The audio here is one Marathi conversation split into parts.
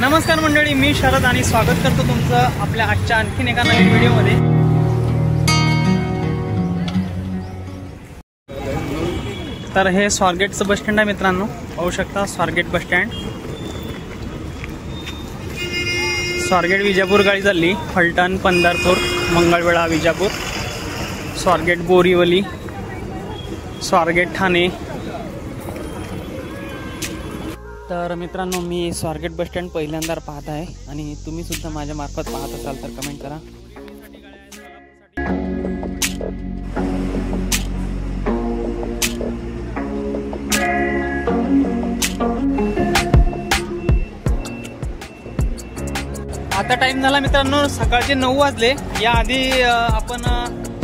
नमस्कार मंडळी, मी शरद आणि स्वागत करतो तुमचं आपल्या आजच्या आणखीन एका नवीन व्हिडिओमध्ये। तर हे स्वारगेटचं बस स्टँड आहे मित्रांनो, पाहू शकता स्वारगेट बस स्टँड। स्वारगेट विजापूर गाडी चालली, फलटण पंढरपूर मंगळवेढा विजापूर, स्वारगेट बोरीवली, स्वारगेट ठाणे। तर मित्रांनो, मी स्वारगेट बस स्टँड पहिल्यांदा पाहत आहे आणि तुम्ही सुद्धा माझ्या मार्फत पाहत असाल तर कमेंट करा। आता टाइम झाला मित्रांनो, सकाळचे 9 वाजले। याआधी आपण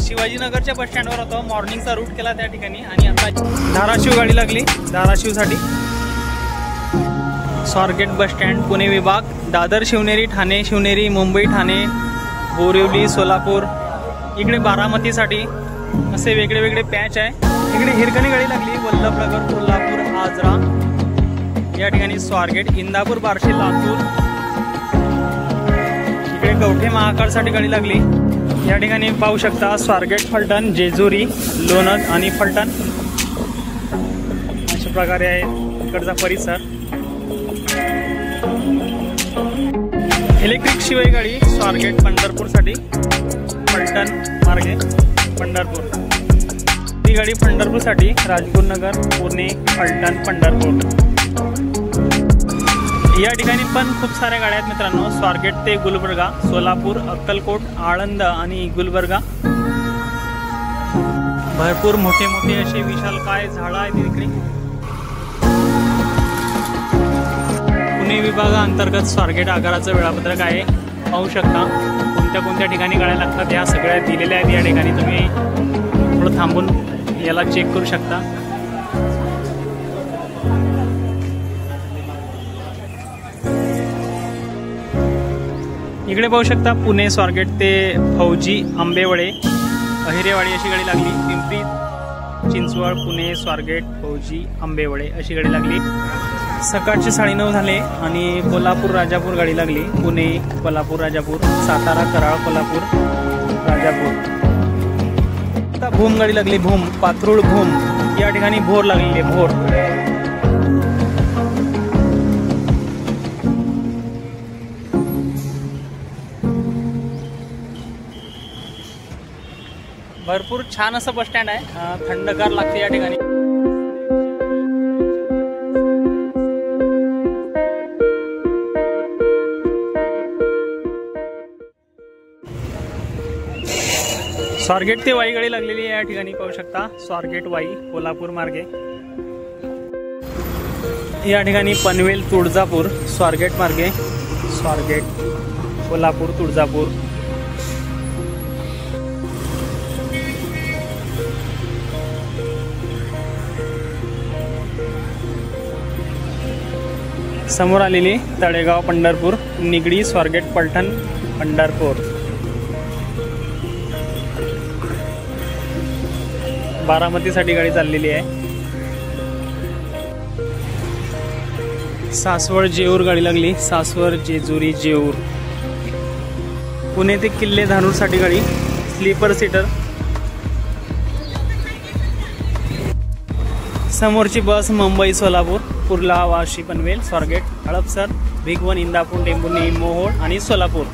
शिवाजीनगरच्या बस स्टँडवर होतो, मॉर्निंगचा रूट केला त्या ठिकाणी आणि आता धाराशिव गाडी लागली, धाराशिवसाठी। स्वारगेट बस स्टँड पुणे विभाग, दादर शिवनेरी, ठाणे शिवनेरी, मुंबई ठाणे, बोरिवली सोलापूर, इकडे बारामतीसाठी असे वेगळे वेगळे पॅच आहे। इकडे हिरकणी गाडी लागली, वल्लभनगर कोल्हापूर आजरा, या ठिकाणी स्वारगेट, इंदापूर बार्शी लातूर, इकडे कवठे महाकाळसाठी गाडी लागली। या ठिकाणी पाहू शकता स्वारगेट फलटण, जेजुरी, लोणंद आणि फलटण अशा प्रकारे आहे इकडचा परिसर। इलेक्ट्रिक शिवाय गाडी स्वारगेट पंढरपूरसाठी, फलटण मार्गे पंढरपूर, ही गाडी पंढरपूरसाठी, राजगुरुनगर पुणे फलटण पंढरपूर। या ठिकाणी पण खूप साऱ्या गाड्या आहेत मित्रांनो, स्वारगेट ते गुलबर्गा, सोलापूर, अक्कलकोट, आळंद आणि गुलबर्गा। भरपूर मोठे मोठे असे विशालकाय झाडं आहेत इकडे। पुणे विभागाअंतर्गत स्वारगेट आगाराचं वेळापत्रक आहे, पाहू शकता कोणत्या कोणत्या ठिकाणी गाड्या लागतात ह्या सगळ्या दिलेल्या आहेत। या ठिकाणी तुम्ही थोडं थांबून याला चेक करू शकता। इकडे पाहू शकता पुणे स्वारगेट ते फौजी, आंबेवळे, अहिरेवाडी अशी गाडी लागली। पिंपरी चिंचवड पुणे स्वारगेट फौजी आंबेवळे अशी गाडी लागली। सकाळचे 9:30 झाले आणि कोल्हापूर राजापूर गाडी लागली, पुणे कोल्हापूर राजापूर, सातारा कराळ कोल्हापूर राजापूर। आता भूम गाडी लागली, भूम पात्रूळ भूम, या ठिकाणी भोर लागलेली, भोर। भरपूर छान असं बस स्टँड आहे, थंडगार लागते या ठिकाणी। स्वारगेट ते वाई गाडी लागलेली आहे, या ठिकाणी पाहू शकता स्वारगेट वाई कोल्हापूर मार्गे। या ठिकाणी पनवेल तुळजापूर स्वारगेट मार्गे, स्वारगेट कोल्हापूर तुळजापूर। समोर आलेली तळेगाव पंढरपूर, निगडी स्वारगेट फलटण पंढरपूर। बारामतीसाठी गाडी चाललेली आहे। सासवड जेऊर गाडी लागली, सासवड जेजुरी जेऊर। पुणे ते किल्ले धारूरसाठी गाडी, स्लीपर सीटर। समोरची बस मुंबई सोलापूर, कुर्ला वाशी पनवेल स्वारगेट हडपसर, भिगवण इंदापूर टेंभुर्णी मोहोळ आणि सोलापूर।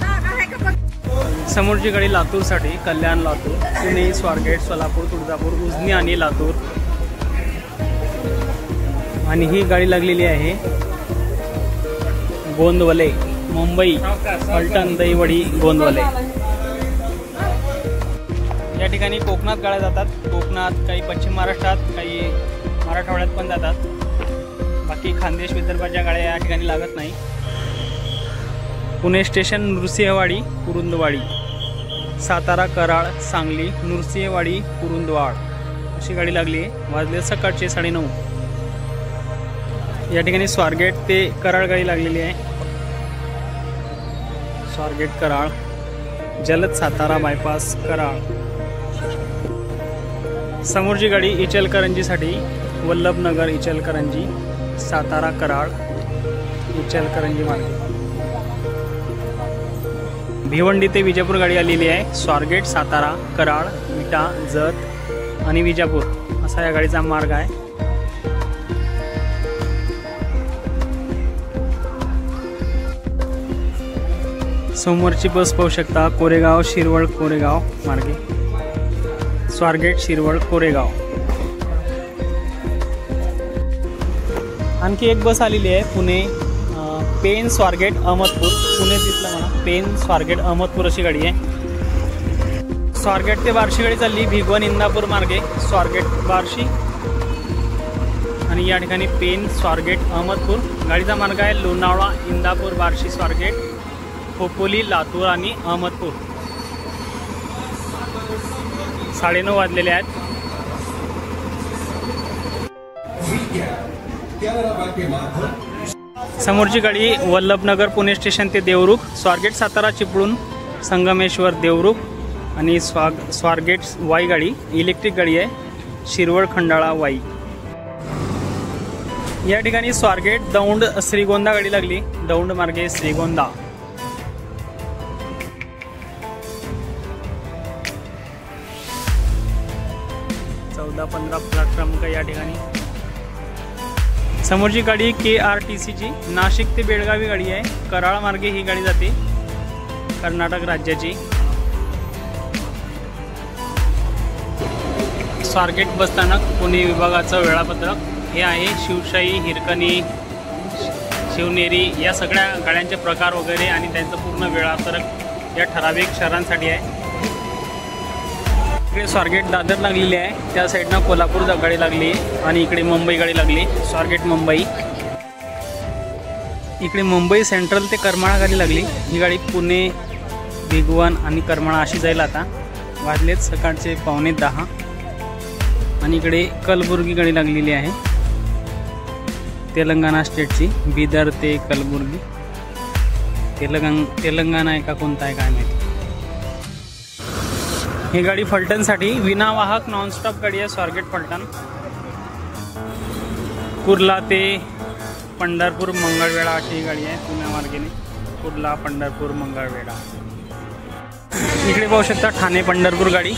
समोरची गाडी लातूरसाठी, कल्याण लातूर, पुणे स्वारगेट सोलापूर तुळजापूर, उजनी आणि लातूर। आणि ही गाडी लागलेली आहे गोंदवले, मुंबई फलटण दहिवडी गोंदवले। या ठिकाणी कोकणात गाड्या जातात, कोकणात काही पश्चिम महाराष्ट्रात, काही मराठवाड्यात पण जातात। बाकी खानदेश विदर्भाच्या गाड्या या ठिकाणी लागत नाही। पुणे स्टेशन नृसिंहवाडी कुरुंदवाडी, सातारा कराड सांगली नृसिंहवाडी कुरुंदवाड अशी गाडी लागली आहे। वाजले सकाळचे 9:30। या ठिकाणी स्वारगेट ते कराड गाडी लागलेली आहे। स्वारगेट कराड, जलद सातारा बायपास कराड। समोरची गाडी इचलकरंजीसाठी वल्लभनगर इचलकरंजी सातारा कराड इचलकरंजी मार्गे। भिवंडी ते विजापूर गाडी आलेली आहे। स्वारगेट सातारा कराड विटा जत आणि विजापूर असा या गाडीचा मार्ग आहे। समोरची बस पाहू शकता, कोरेगाव शिरवळ कोरेगाव मार्गे, स्वारगेट शिरवळ कोरेगाव। आणखी एक बस आलेली आहे पुणे पेन स्वारगेट अहमदपूर, पुणे तिथलं म्हणा पेन स्वारगेट अहमदपूर अशी गाडी आहे। स्वारगेट ते बार्शी गाडी चालली भिगवण इंदापूर मार्गे, स्वारगेट बार्शी आणि या ठिकाणी पेन स्वारगेट अहमदपूर। गाडीचा मार्ग आहे लोणावळा इंदापूर बार्शी स्वारगेट खोपोली लातूर आणि अहमदपूर। 9:30 वाजलेले आहेत। समोरची गाडी वल्लभनगर पुणे स्टेशन ते देवरुख, स्वारगेट सातारा चिपळूण संगमेश्वर देवरुख आणि स्वारगेट वाई गाडी इलेक्ट्रिक गाडी आहे, शिरवळ खंडाळा वाई। या ठिकाणी स्वारगेट दौंड श्रीगोंदा गाडी लागली, दौंड मार्गे श्रीगोंदा। चौदा 15 फ्लॅट क्रमांक या ठिकाणी। समोरची गाडी KRTCची नाशिक ते बेळगावी गाडी आहे, कराळ मार्गे ही गाडी जाते, कर्नाटक राज्याची। स्वारगेट बसस्थानक पुणे विभागाचं वेळापत्रक हे आहे। शिवशाही हिरकणी शिवनेरी या सगळ्या गाड्यांचे प्रकार वगैरे आणि त्यांचं पूर्ण वेळापत्रक या ठराविक शहरांसाठी आहे। इकडे स्वारगेट दादर लागलेली आहे, त्या साईडनं कोल्हापूर गाडी लागली आणि इकडे मुंबई गाडी लागली स्वारगेट मुंबई। इकडे मुंबई सेंट्रल ते करमाळा गाडी लागली, ही गाडी पुणे भिगवण आणि करमाळा अशी जाईल। आता वाजलेत सकाळचे 9:45 आणि इकडे कलबुर्गी गाडी लागलेली आहे तेलंगणा स्टेटची, बिदर ते कलबुर्गी। तेलंगणा आहे का कोणता आहे काय माहिती। ही गाडी फलटणसाठी विनावाहक नॉनस्टॉप गाडी आहे, स्वारगेट फलटण। कुर्ला ते पंढरपूर मंगळवेढा अशी गाडी आहे पुणे मार्गेने, कुर्ला पंढरपूर मंगळवेढा। इकडे पाहू शकता ठाणे पंढरपूर गाडी,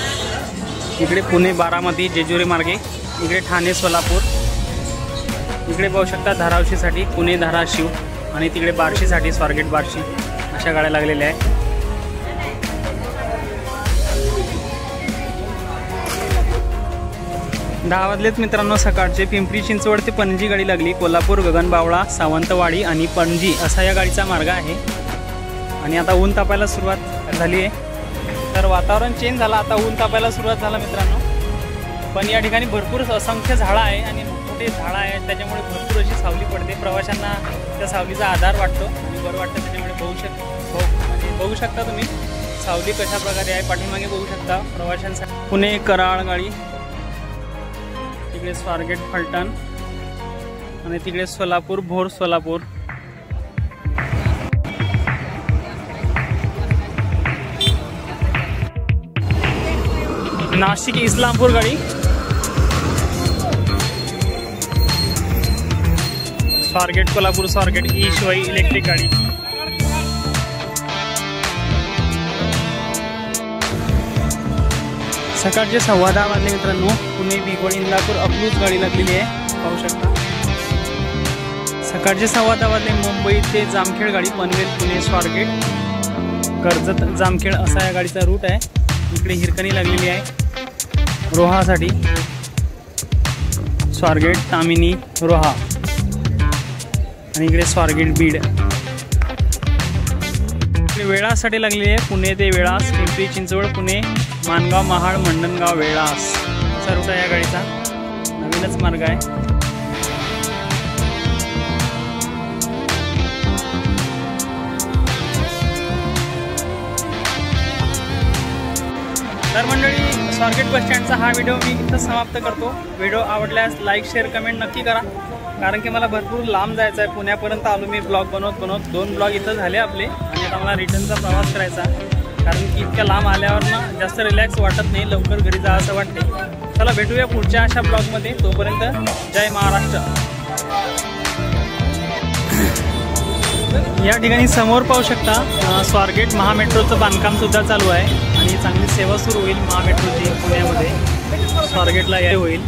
इकडे पुणे बारामती जेजुरी मार्गे, इकडे ठाणे सोलापूर। इकडे पाहू शकता धाराशिवसाठी पुणे धाराशिव आणि तिकडे बार्शीसाठी स्वारगेट बार्शी अशा गाड्या लागलेल्या आहेत। दहा वाजलेत मित्रांनो सकाळचे। पिंपरी चिंचवड ते पणजी गाडी लागली, कोल्हापूर गगनबावळा सावंतवाडी आणि पणजी असा या गाडीचा मार्ग आहे। आणि आता ऊन तापायला सुरुवात झाली आहे, तर वातावरण चेंज झालं, आता ऊन तापायला सुरुवात झाला मित्रांनो। पण या ठिकाणी भरपूर असंख्य झाडं आहे आणि मोठे झाडं आहेत, त्याच्यामुळे भरपूर अशी सावली पडते, प्रवाशांना त्या सावलीचा आधार वाटतो आणि बरं वाटतं। त्याच्यामुळे बघू शकता तुम्ही सावली कशा प्रकारे आहे, पाठीमागे बघू शकता प्रवाशांसाठी। पुणे कराळ गाडी, तिकडे स्वारगेट फलटण आणि तिकडे सोलापूर भोर सोलापूर। नाशिक इस्लामपूर गाडी, स्वारगेट कोल्हापूर स्वारगेट शिवाई इलेक्ट्रिक गाडी। सकाळचे 10:15 वाजले मित्रांनो। पुणे भिगवण इंदापूर अकलूज गाडी लागलेली आहे, पाहू शकता। सकाळचे 10:15 वाजले। मुंबई ते जामखेड गाडी, पनवेल पुणे स्वारगेट कर्जत जामखेड असा या गाडीचा रूट आहे। इकडे हिरकणी लागलेली आहे रोहासाठी, स्वारगेट तामिनी रोहा आणि इकडे स्वारगेट बीड। इकडे वेळासाठी लागलेली आहे, पुणे ते वेळास, पिंपरी चिंचवड पुणे मानगाव महाड मंडणगाव वेळास असा रूट आहे या गाडीचा, नवीनच मार्ग आहे। तर मंडळी, स्वारगेट बस स्टँडचा हा व्हिडिओ मी इथं समाप्त करतो. व्हिडिओ आवडल्यास लाईक शेअर कमेंट नक्की करा, कारण की मला भरपूर लांब जायचं आहे. पुण्यापर्यंत आलो मी ब्लॉग बनवत 2 ब्लॉग इथं झाले आपले, आणि आता मला रिटर्नचा प्रवास करायचा, कारण की इतक्या लांब आल्यावर ना जास्त रिलॅक्स वाटत नाही, लवकर घरी जा असं वाटते. चला भेटूया पुढच्या अशा ब्लॉगमध्ये. तोपर्यंत जय महाराष्ट्र. या ठिकाणी समोर पाहू शकता स्वारगेट महामेट्रोचं बांधकाम सुद्धा चालू आहे, आणि चांगली सेवा सुरू होईल महामेट्रोची पुण्यामध्ये. स्वारगेटला हे होईल.